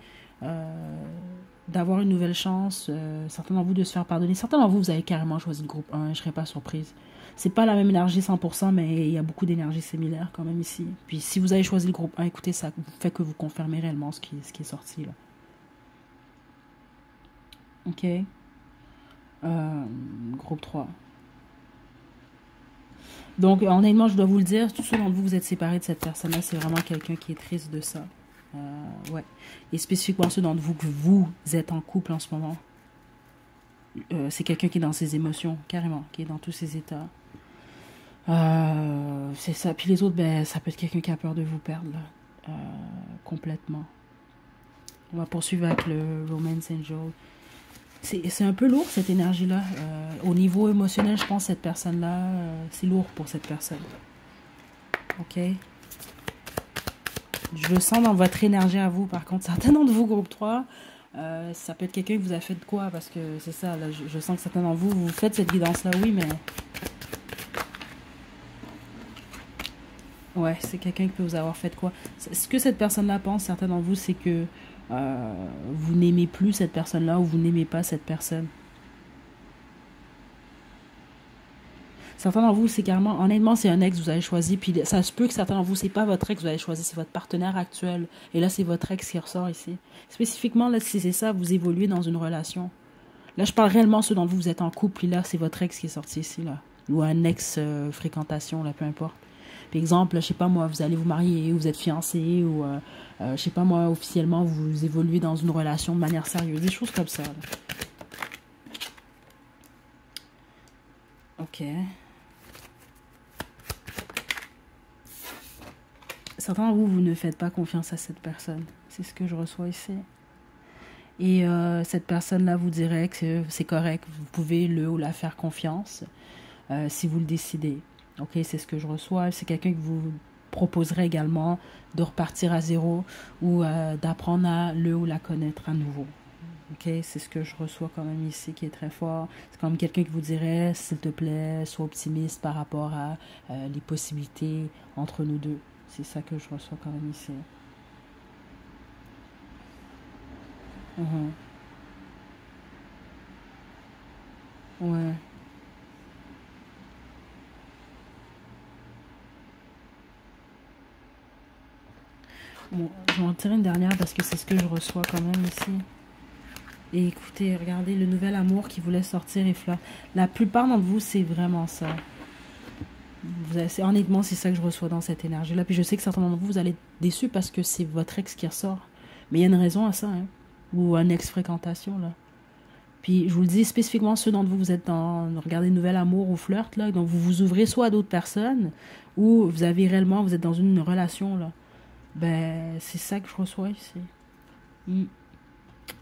d'avoir une nouvelle chance, certains d'entre vous de se faire pardonner. Certains d'entre vous, vous avez carrément choisi le groupe 1, je ne serais pas surprise. C'est pas la même énergie 100%, mais il y a beaucoup d'énergie similaire quand même ici. Puis si vous avez choisi le groupe 1, écoutez, ça fait que vous confirmez réellement ce qui est sorti là. OK. Groupe 3. Donc, honnêtement, je dois vous le dire, tous ceux d'entre vous, vous êtes séparés de cette personne-là, c'est vraiment quelqu'un qui est triste de ça. Ouais. Et spécifiquement ceux d'entre vous que vous êtes en couple en ce moment. C'est quelqu'un qui est dans ses émotions, carrément, qui est dans tous ses états. C'est ça. Puis les autres, ça peut être quelqu'un qui a peur de vous perdre, là. Complètement. On va poursuivre avec le Romance Angel. C'est un peu lourd, cette énergie-là. Au niveau émotionnel, je pense que cette personne-là, c'est lourd pour cette personne. OK? Je le sens dans votre énergie à vous. Par contre, certains d'entre vous, groupe 3, ça peut être quelqu'un qui vous a fait de quoi? Parce que c'est ça, là, je sens que certains d'entre vous, vous faites cette guidance-là, oui, mais... Ouais, c'est quelqu'un qui peut vous avoir fait de quoi? Ce que cette personne-là pense, certains d'entre vous, c'est que vous n'aimez plus cette personne-là ou vous n'aimez pas cette personne. Certains d'entre vous, c'est carrément, honnêtement, c'est un ex que vous avez choisi, puis ça se peut que certains d'entre vous, c'est pas votre ex que vous avez choisi, c'est votre partenaire actuel. Et là, c'est votre ex qui ressort ici. Spécifiquement, là, si c'est ça, vous évoluez dans une relation. Là, je parle réellement ceux d'entre vous, vous êtes en couple, puis là, c'est votre ex qui est sorti ici, là. Ou un ex-fréquentation, là, peu importe. Par exemple, je sais pas moi, vous allez vous marier, vous êtes fiancé, ou je sais pas moi, officiellement, vous évoluez dans une relation de manière sérieuse, des choses comme ça, là. Ok. Certains d'entre vous, vous ne faites pas confiance à cette personne. C'est ce que je reçois ici. Et cette personne-là vous dirait que c'est correct, vous pouvez le ou la faire confiance si vous le décidez. Ok, c'est ce que je reçois. C'est quelqu'un que vous proposerait également de repartir à zéro ou d'apprendre à le ou la connaître à nouveau. Ok, c'est ce que je reçois quand même ici qui est très fort. C'est comme quelqu'un qui vous dirait, s'il te plaît, sois optimiste par rapport à les possibilités entre nous deux. C'est ça que je reçois quand même ici. Mhm. Ouais. Bon, je vais en tirer une dernière parce que c'est ce que je reçois quand même ici. Et écoutez, regardez le nouvel amour qui voulait sortir et fleur. La plupart d'entre vous, c'est vraiment ça. Honnêtement, c'est ça que je reçois dans cette énergie-là. Puis je sais que certains d'entre vous, vous allez être déçus parce que c'est votre ex qui ressort. Mais il y a une raison à ça, hein. Ou une ex-fréquentation, là. Puis je vous le dis spécifiquement, ceux d'entre vous, vous êtes dans, regardez, nouvel amour ou flirt, là. Donc vous vous ouvrez soit à d'autres personnes, ou vous avez réellement, vous êtes dans une relation, là. Ben, c'est ça que je reçois ici.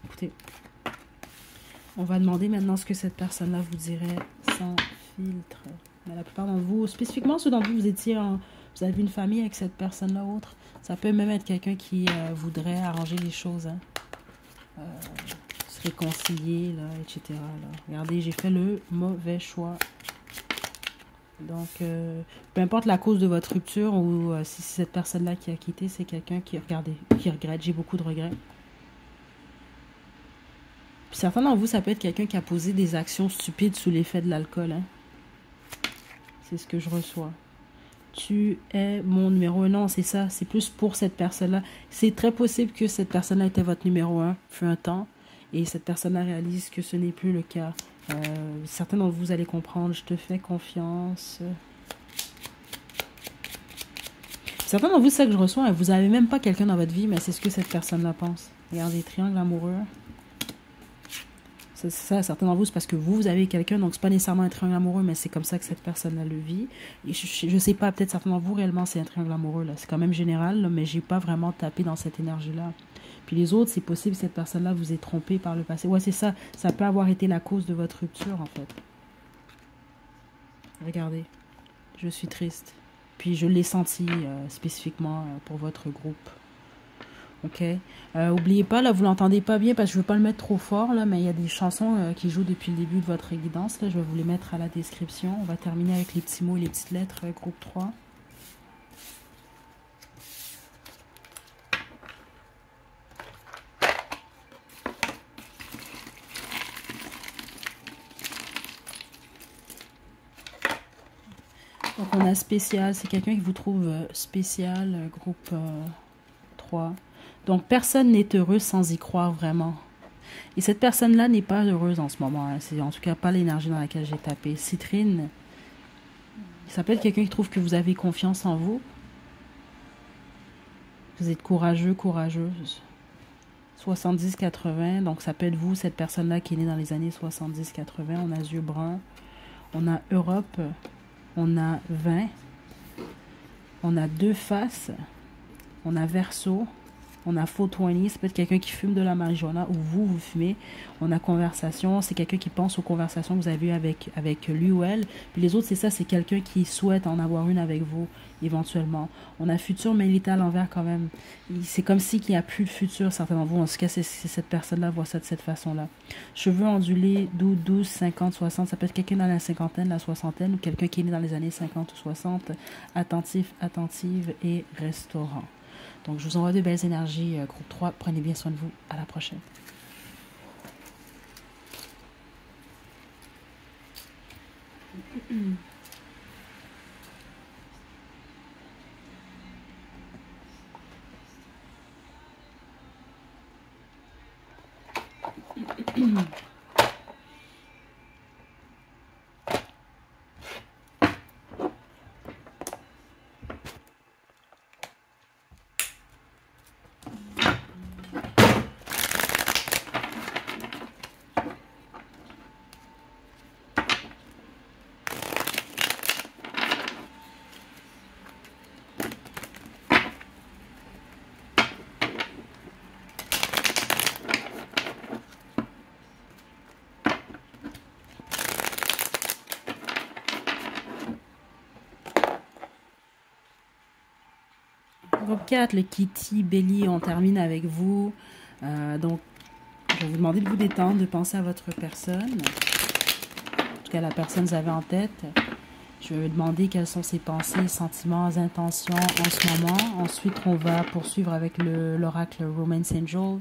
Écoutez, on va demander maintenant ce que cette personne-là vous dirait sans filtre. Mais la plupart d'entre vous, spécifiquement ceux d'entre vous, vous étiez vous avez une famille avec cette personne-là ou autre. Ça peut même être quelqu'un qui voudrait arranger les choses, hein. Se réconcilier, là, etc. Là. Regardez, j'ai fait le mauvais choix. Donc, peu importe la cause de votre rupture ou si c'est cette personne-là qui a quitté, c'est quelqu'un qui, regardez, qui regrette. J'ai beaucoup de regrets. Puis certains d'entre vous, ça peut être quelqu'un qui a posé des actions stupides sous l'effet de l'alcool, hein. C'est ce que je reçois. Tu es mon numéro 1. Non, c'est ça. C'est plus pour cette personne-là. C'est très possible que cette personne-là était votre numéro 1 fut un temps. Et cette personne-là réalise que ce n'est plus le cas. Certains d'entre vous allez comprendre. Je te fais confiance. Certains d'entre vous, c'est ça que je reçois. Vous n'avez même pas quelqu'un dans votre vie, mais c'est ce que cette personne-là pense. Regardez, triangle amoureux. C'est ça, certains d'entre vous, c'est parce que vous avez quelqu'un, donc c'est pas nécessairement un triangle amoureux, mais c'est comme ça que cette personne-là le vit. Et je sais pas, peut-être certains d'entre vous, réellement, c'est un triangle amoureux, là. C'est quand même général, là, mais j'ai pas vraiment tapé dans cette énergie-là. Puis les autres, c'est possible que cette personne-là vous ait trompé par le passé. Ouais, c'est ça. Ça peut avoir été la cause de votre rupture, en fait. Regardez. Je suis triste. Puis je l'ai senti spécifiquement pour votre groupe. Ok. Oubliez pas, là, vous l'entendez pas bien parce que je veux pas le mettre trop fort, là, mais il y a des chansons qui jouent depuis le début de votre guidance. Là, je vais vous les mettre à la description. On va terminer avec les petits mots et les petites lettres, groupe 3. Donc on a spécial, c'est quelqu'un qui vous trouve spécial, groupe 3. Donc personne n'est heureux sans y croire vraiment. Et cette personne-là n'est pas heureuse en ce moment, hein. C'est en tout cas pas l'énergie dans laquelle j'ai tapé. Citrine, ça peut être quelqu'un qui trouve que vous avez confiance en vous. Vous êtes courageux, courageuse. 70-80, donc ça peut être vous, cette personne-là qui est née dans les années 70-80. On a yeux bruns, on a Europe, on a 20, on a deux faces, on a Verseau, on a faux 20, ça peut être quelqu'un qui fume de la marijuana ou vous fumez. On a conversation, c'est quelqu'un qui pense aux conversations que vous avez eues avec lui ou elle. Puis les autres, c'est ça, c'est quelqu'un qui souhaite en avoir une avec vous éventuellement. On a futur, mais il est à l'envers quand même. C'est comme si il n'y a plus de futur, certainement vous. En tout cas, c'est cette personne-là voit ça de cette façon-là. Cheveux ondulés, 12, 50, 60. Ça peut être quelqu'un dans la cinquantaine, la soixantaine, ou quelqu'un qui est né dans les années 50 ou 60. Attentif, attentive et restaurant. Donc, je vous envoie de belles énergies, groupe 3. Prenez bien soin de vous. À la prochaine. Groupe 4, le Kitty, Belly, on termine avec vous. Donc, je vais vous demander de vous détendre, de penser à votre personne. En tout cas, la personne que vous avez en tête. Je vais vous demander quelles sont ses pensées, sentiments, intentions en ce moment. Ensuite, on va poursuivre avec l'oracle Romance Angel.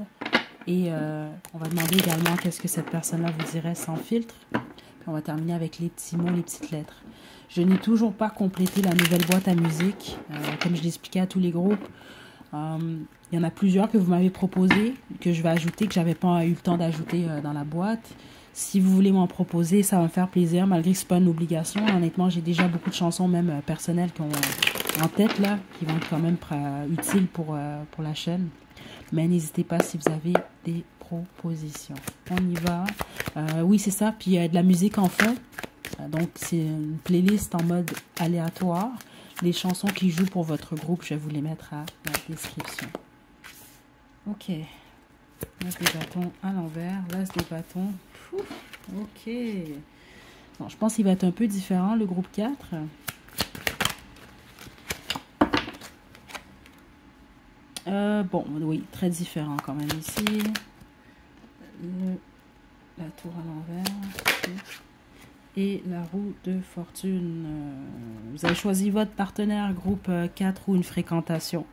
Et on va demander également qu'est-ce que cette personne-là vous dirait sans filtre. Puis on va terminer avec les petits mots, les petites lettres. Je n'ai toujours pas complété la nouvelle boîte à musique. Comme je l'expliquais à tous les groupes, il y en a plusieurs que vous m'avez proposé, que je vais ajouter, que je n'avais pas eu le temps d'ajouter dans la boîte. Si vous voulez m'en proposer, ça va me faire plaisir, malgré que ce n'est pas une obligation. Honnêtement, j'ai déjà beaucoup de chansons, même personnelles, qui ont en tête, là, qui vont être quand même utiles pour la chaîne. Mais n'hésitez pas si vous avez des propositions. On y va. Oui, c'est ça. Puis il y a de la musique en fond. Donc, c'est une playlist en mode aléatoire. Les chansons qui jouent pour votre groupe, je vais vous les mettre à la description. Ok. L'as des bâtons à l'envers. L'as des bâtons. Ok. Bon, je pense qu'il va être un peu différent, le groupe 4. Bon, oui, très différent quand même ici. La tour à l'envers. Okay. Et la roue de fortune. Vous avez choisi votre partenaire, groupe 4 ou une fréquentation.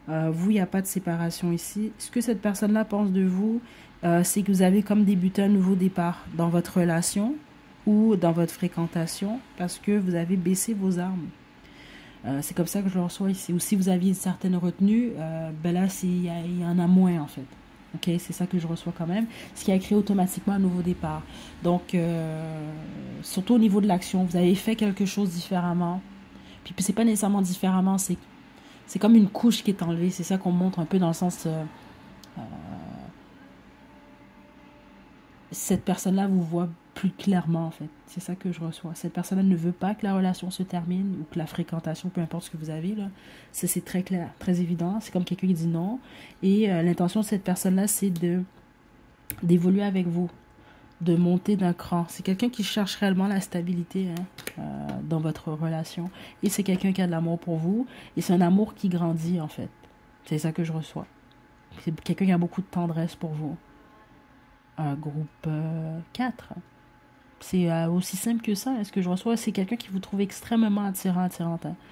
Vous, il n'y a pas de séparation ici. Ce que cette personne-là pense de vous, c'est que vous avez comme débuté un nouveau départ dans votre relation ou dans votre fréquentation parce que vous avez baissé vos armes. C'est comme ça que je le reçois ici. Ou si vous aviez une certaine retenue, ben là, il y en a moins en fait. Ok, c'est ça que je reçois quand même, ce qui a créé automatiquement un nouveau départ. Donc, surtout au niveau de l'action, vous avez fait quelque chose différemment. Puis c'est pas nécessairement différemment, c'est comme une couche qui est enlevée. C'est ça qu'on montre un peu dans le sens... cette personne-là vous voit plus clairement, en fait. C'est ça que je reçois. Cette personne-là ne veut pas que la relation se termine ou que la fréquentation, peu importe ce que vous avez, là. C'est très clair, très évident. C'est comme quelqu'un qui dit non. Et l'intention de cette personne-là, c'est d'évoluer avec vous, de monter d'un cran. C'est quelqu'un qui cherche réellement la stabilité dans votre relation. Et c'est quelqu'un qui a de l'amour pour vous. Et c'est un amour qui grandit, en fait. C'est ça que je reçois. C'est quelqu'un qui a beaucoup de tendresse pour vous. Groupe 4. C'est aussi simple que ça. Est-ce que je reçois? C'est quelqu'un qui vous trouve extrêmement attirante.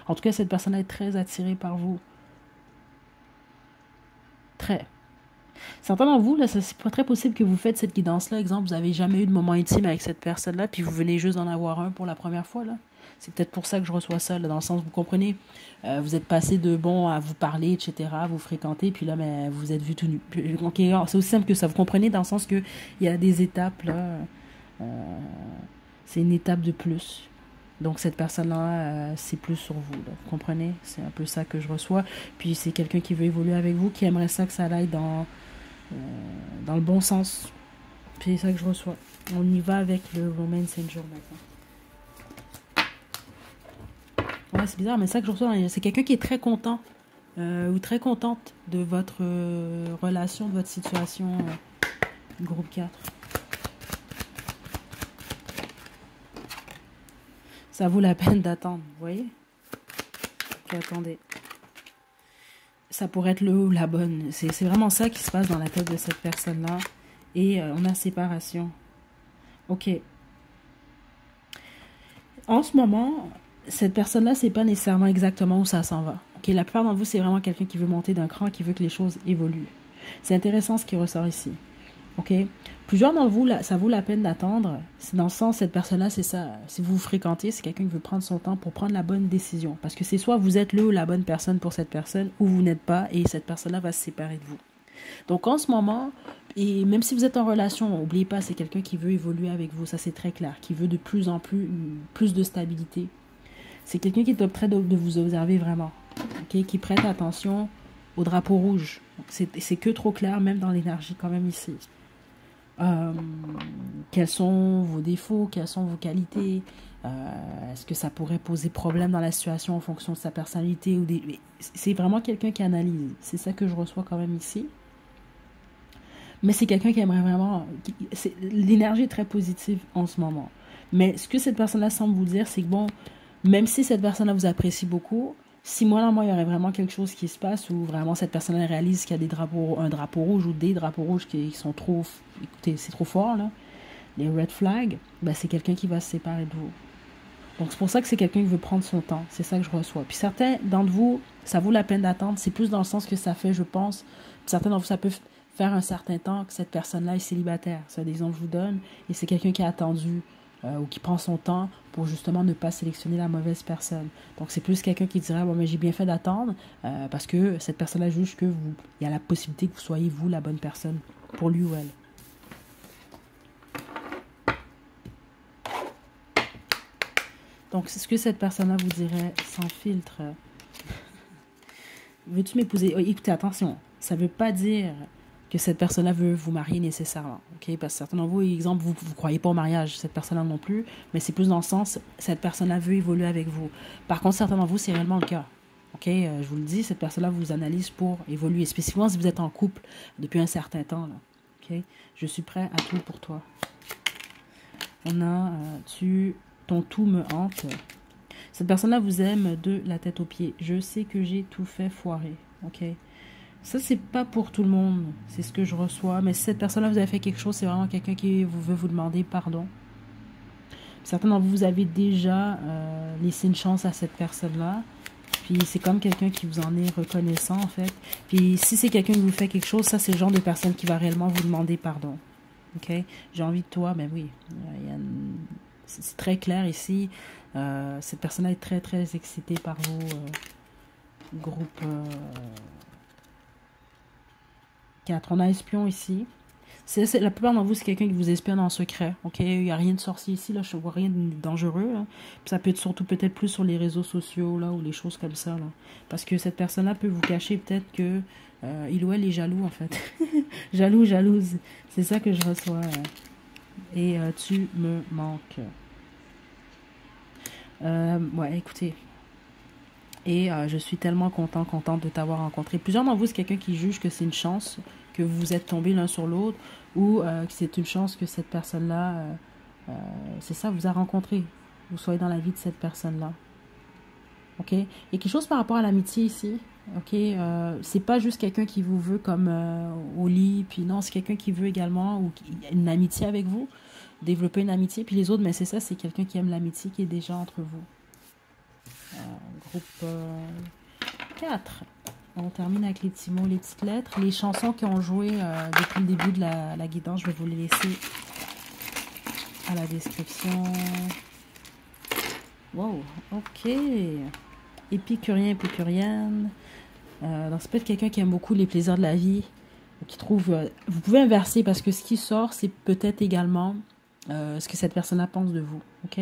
En tout cas, cette personne-là est très attirée par vous. Très. Certains d'entre vous, là, c'est pas très possible que vous faites cette guidance-là. Exemple, vous n'avez jamais eu de moment intime avec cette personne-là, puis vous venez juste d'en avoir un pour la première fois, là. C'est peut-être pour ça que je reçois ça, là, dans le sens, vous comprenez, vous êtes passé de bon à vous parler, etc., à vous fréquenter, puis là, mais vous êtes vu tout nu. Okay, c'est aussi simple que ça, vous comprenez, dans le sens que il y a des étapes, là, c'est une étape de plus. Donc, cette personne-là, c'est plus sur vous, là, vous comprenez? C'est un peu ça que je reçois. Puis, c'est quelqu'un qui veut évoluer avec vous, qui aimerait ça que ça aille dans le bon sens. Puis, c'est ça que je reçois. On y va avec le Romance Angel maintenant. Ouais, c'est bizarre, mais ça que je reçois, c'est quelqu'un qui est très content ou très contente de votre relation, de votre situation, groupe 4. Ça vaut la peine d'attendre, vous voyez? Puis attendez. Ça pourrait être le ou la bonne. C'est vraiment ça qui se passe dans la tête de cette personne-là. Et on a séparation. Ok. En ce moment... cette personne-là, c'est pas nécessairement exactement où ça s'en va. Okay, la plupart d'entre vous, c'est vraiment quelqu'un qui veut monter d'un cran, qui veut que les choses évoluent. C'est intéressant ce qui ressort ici. Ok, plusieurs d'entre vous, là, ça vaut la peine d'attendre. C'est dans le sens, cette personne-là, c'est ça. Si vous vous fréquentez, c'est quelqu'un qui veut prendre son temps pour prendre la bonne décision. Parce que c'est soit vous êtes le ou la bonne personne pour cette personne, ou vous n'êtes pas, et cette personne-là va se séparer de vous. Donc, en ce moment, Et même si vous êtes en relation, n'oubliez pas, c'est quelqu'un qui veut évoluer avec vous, ça c'est très clair, qui veut de plus en plus de stabilité. C'est quelqu'un qui est prêt de vous observer vraiment, okay? Qui prête attention au drapeau rouge. C'est que trop clair, même dans l'énergie quand même ici. Quels sont vos défauts, quelles sont vos qualités, est-ce que ça pourrait poser problème dans la situation en fonction de sa personnalité ou des... C'est vraiment quelqu'un qui analyse, c'est ça que je reçois quand même ici. Mais c'est quelqu'un qui aimerait vraiment... L'énergie est très positive en ce moment. Mais ce que cette personne-là semble vous dire, c'est que bon, même si cette personne-là vous apprécie beaucoup, si moi, là, moi, il y aurait vraiment quelque chose qui se passe où vraiment cette personne-là réalise qu'il y a un drapeau rouge ou des drapeaux rouges qui sont trop... Écoutez, c'est trop fort, là. Les red flags, ben, c'est quelqu'un qui va se séparer de vous. Donc, c'est pour ça que c'est quelqu'un qui veut prendre son temps. C'est ça que je reçois. Puis certains d'entre vous, ça vaut la peine d'attendre. C'est plus dans le sens que ça fait, je pense. Puis certains d'entre vous, ça peut faire un certain temps que cette personne-là est célibataire. C'est un exemple que je vous donne. Et c'est quelqu'un qui a attendu ou qui prend son temps pour justement ne pas sélectionner la mauvaise personne. Donc, c'est plus quelqu'un qui dirait, bon, mais j'ai bien fait d'attendre parce que cette personne-là juge que vous, il y a la possibilité que vous soyez, vous, la bonne personne pour lui ou elle. Donc, c'est ce que cette personne-là vous dirait sans filtre. Veux-tu m'épouser? Oh, écoutez, attention, ça ne veut pas dire que cette personne-là veut vous marier nécessairement. Okay? Parce que certains d'entre vous, exemple, vous ne croyez pas au mariage, cette personne-là non plus, mais c'est plus dans le sens, cette personne-là veut évoluer avec vous. Par contre, certains d'entre vous, c'est réellement le cas. Okay? Je vous le dis, cette personne-là vous analyse pour évoluer, spécifiquement si vous êtes en couple depuis un certain temps. Là. Okay? Je suis prêt à tout pour toi. On a, ton tout me hante. Cette personne-là vous aime de la tête aux pieds. Je sais que j'ai tout fait foirer. Ok. Ça, c'est pas pour tout le monde. C'est ce que je reçois. Mais si cette personne-là vous avez fait quelque chose, c'est vraiment quelqu'un qui veut vous demander pardon. Certains d'entre vous, vous avez déjà laissé une chance à cette personne-là. Puis c'est comme quelqu'un qui vous en est reconnaissant, en fait. Puis si c'est quelqu'un qui vous fait quelque chose, ça, c'est le genre de personne qui va réellement vous demander pardon. Ok. J'ai envie de toi, mais oui. C'est très clair ici. Cette personne-là est très, très excitée par vos groupes 4. On a espion ici. La plupart d'entre vous, c'est quelqu'un qui vous espionne en secret. Ok, il n'y a rien de sorcier ici. Là, je ne vois rien de dangereux. Là. Puis ça peut être surtout peut-être plus sur les réseaux sociaux là, ou les choses comme ça. Là. Parce que cette personne-là peut vous cacher peut-être que il ou elle est jaloux, en fait. Jaloux, jalouse. C'est ça que je reçois. Et tu me manques. Ouais, écoutez. Et je suis tellement contente de t'avoir rencontré. Plusieurs d'entre vous, c'est quelqu'un qui juge que c'est une chance que vous vous êtes tombés l'un sur l'autre ou que c'est une chance que cette personne-là, c'est ça, vous a rencontré. Vous soyez dans la vie de cette personne-là. Ok? Il y a quelque chose par rapport à l'amitié ici. Ok? C'est pas juste quelqu'un qui vous veut comme au lit, puis non, c'est quelqu'un qui veut également ou une amitié avec vous. Développer une amitié. Puis les autres, mais c'est ça, c'est quelqu'un qui aime l'amitié qui est déjà entre vous. Groupe 4. On termine avec les petits mots, les petites lettres. Les chansons qui ont joué depuis le début de la guidance, je vais vous les laisser à la description. Wow, ok. Épicurien, épicurienne. Donc, c'est peut-être quelqu'un qui aime beaucoup les plaisirs de la vie. Qui trouve... vous pouvez inverser parce que ce qui sort, c'est peut-être également ce que cette personne-là pense de vous. Ok?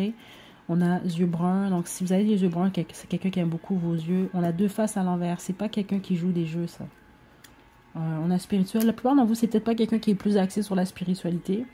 On a yeux bruns. Donc, si vous avez des yeux bruns, c'est quelqu'un qui aime beaucoup vos yeux. On a deux faces à l'envers. C'est pas quelqu'un qui joue des jeux, ça. On a spirituel. La plupart d'entre vous, c'est peut-être pas quelqu'un qui est plus axé sur la spiritualité.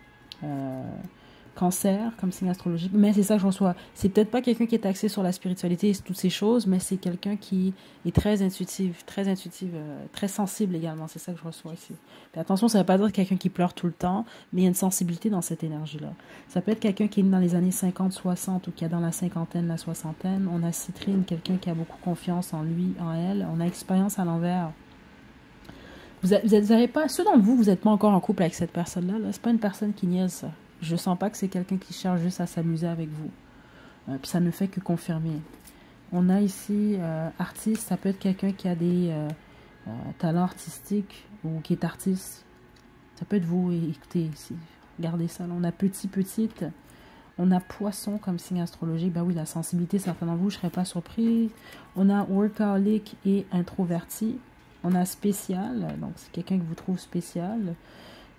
Cancer, comme signe astrologique. Mais c'est ça que je reçois. C'est peut-être pas quelqu'un qui est axé sur la spiritualité et toutes ces choses, mais c'est quelqu'un qui est très intuitif, très sensible également. C'est ça que je reçois ici. Puis attention, ça ne veut pas dire quelqu'un qui pleure tout le temps, mais il y a une sensibilité dans cette énergie-là. Ça peut être quelqu'un qui est né dans les années 50, 60 ou qui est dans la cinquantaine, la soixantaine. On a Citrine, quelqu'un qui a beaucoup confiance en lui, en elle. On a expérience à l'envers. Vous n'avez pas, ceux d'entre vous, vous n'êtes pas encore en couple avec cette personne-là. Là. C'est pas une personne qui niaise ça. Je sens pas que c'est quelqu'un qui cherche juste à s'amuser avec vous. Puis ça ne fait que confirmer. On a ici artiste, ça peut être quelqu'un qui a des talents artistiques ou qui est artiste. Ça peut être vous. Et écoutez, ici, regardez ça. Là. On a petit, petite. On a poisson comme signe astrologique. Ben oui, la sensibilité, certains d'entre vous, je ne serais pas surprise. On a workaholic et introverti. On a spécial, donc c'est quelqu'un que vous trouve spécial.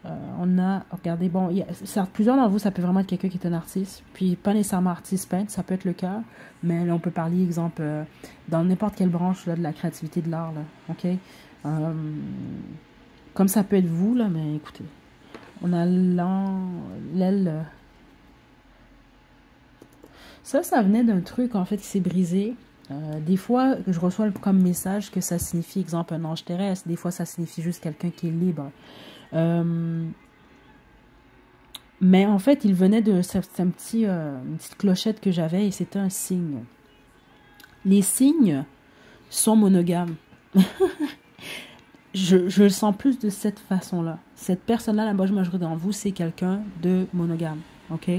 On a, regardez, bon, plusieurs d'entre vous, ça peut vraiment être quelqu'un qui est un artiste, puis pas nécessairement artiste peintre, ça peut être le cas, mais là, on peut parler, exemple, dans n'importe quelle branche là, de la créativité de l'art, là, ok? Comme ça peut être vous, là, mais écoutez, on a l'aile. Ça venait d'un truc, en fait, qui s'est brisé. Des fois, je reçois comme message que ça signifie, exemple, un ange terrestre. Des fois, ça signifie juste quelqu'un qui est libre. Mais en fait, il venait de... C'est une petite clochette que j'avais et c'était un signe. Les signes sont monogames. Je le sens plus de cette façon-là. Cette personne-là, la majorité d'entre vous, c'est quelqu'un de monogame. OK?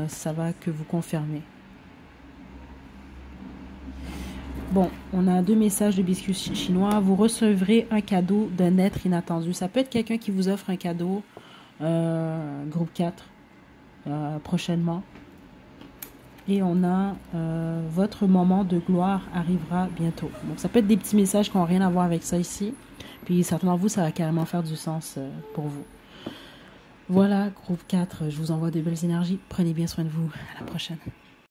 Ça va que vous confirmer. Bon, on a 2 messages de biscuits chinois. Vous recevrez un cadeau d'un être inattendu. Ça peut être quelqu'un qui vous offre un cadeau. Groupe 4. Prochainement. Et on a votre moment de gloire arrivera bientôt. Donc, ça peut être des petits messages qui n'ont rien à voir avec ça ici. Puis, certains d'entre vous, ça va carrément faire du sens pour vous. Voilà, groupe 4, je vous envoie de belles énergies. Prenez bien soin de vous. À la prochaine.